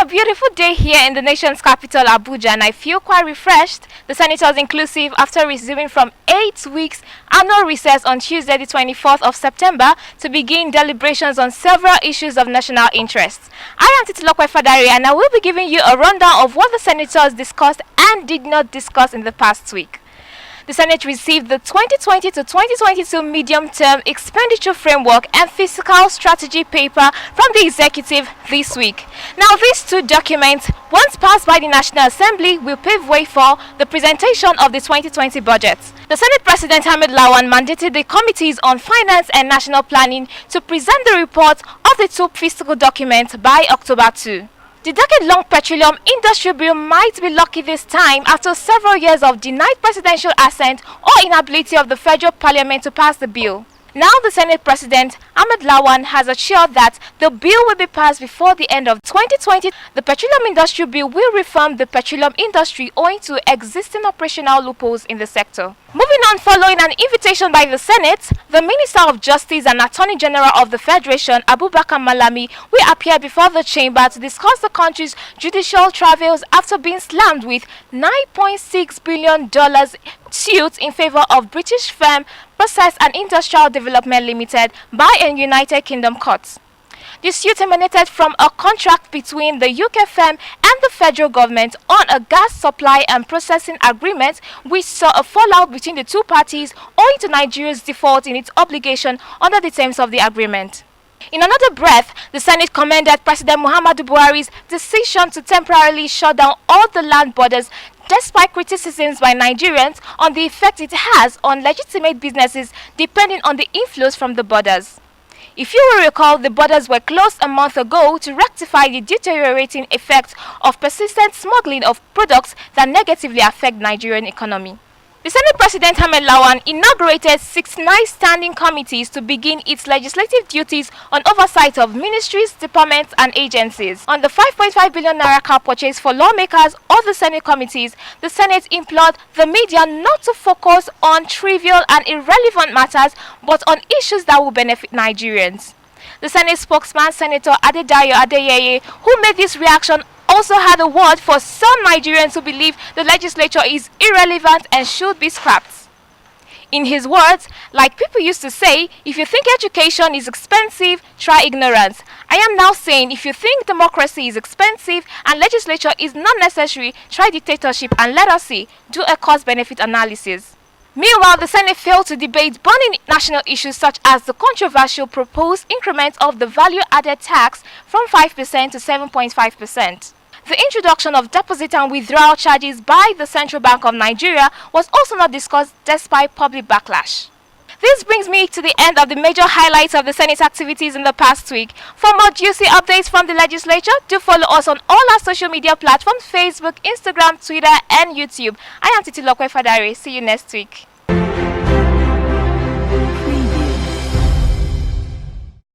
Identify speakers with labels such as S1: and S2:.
S1: a beautiful day here in the nation's capital, Abuja, and I feel quite refreshed. The senators inclusive after resuming from 8 weeks annual recess on Tuesday the 24th of September to begin deliberations on several issues of national interest. I am Titilokwe Fadari and I will be giving you a rundown of what the senators discussed and did not discuss in the past week. The Senate received the 2020 to 2022 medium-term expenditure framework and fiscal strategy paper from the executive this week. Now, these two documents, once passed by the National Assembly, will pave way for the presentation of the 2020 budget. The Senate President Ahmed Lawan mandated the Committees on Finance and National Planning to present the report of the two fiscal documents by October 2. The decade-long petroleum industry bill might be lucky this time after several years of denied presidential assent or inability of the federal parliament to pass the bill. Now the Senate President Ahmed Lawan has assured that the bill will be passed before the end of 2020. The petroleum industry bill will reform the petroleum industry owing to existing operational loopholes in the sector. Moving on, following an invitation by the Senate, the Minister of Justice and Attorney General of the Federation, Abubakar Malami, will appear before the chamber to discuss the country's judicial travails after being slammed with $9.6 billion suit in favor of British firm Process and Industrial Development Limited by a United Kingdom court. The suit emanated from a contract between the UK firm and the federal government on a gas supply and processing agreement, which saw a fallout between the two parties owing to Nigeria's default in its obligation under the terms of the agreement. In another breath, the Senate commended President Muhammadu Buhari's decision to temporarily shut down all the land borders despite criticisms by Nigerians on the effect it has on legitimate businesses depending on the inflows from the borders. If you will recall, the borders were closed a month ago to rectify the deteriorating effects of persistent smuggling of products that negatively affect Nigerian economy. The Senate President Ahmed Lawan inaugurated 69 standing committees to begin its legislative duties on oversight of ministries, departments and agencies. On the 5.5 billion naira car purchase for lawmakers or the Senate committees, the Senate implored the media not to focus on trivial and irrelevant matters but on issues that will benefit Nigerians. The Senate spokesman, Senator Adedayo Adeyeye, who made this reaction, also had a word for some Nigerians who believe the legislature is irrelevant and should be scrapped. In his words, like people used to say, if you think education is expensive, try ignorance. I am now saying if you think democracy is expensive and legislature is not necessary, try dictatorship and let us see, do a cost-benefit analysis. Meanwhile, the Senate failed to debate burning national issues such as the controversial proposed increment of the value-added tax from 5% to 7.5%. The introduction of deposit and withdrawal charges by the Central Bank of Nigeria was also not discussed despite public backlash. This brings me to the end of the major highlights of the Senate activities in the past week. For more juicy updates from the legislature, do follow us on all our social media platforms: Facebook, Instagram, Twitter and YouTube. I am Titilokwe Fadari. See you next week.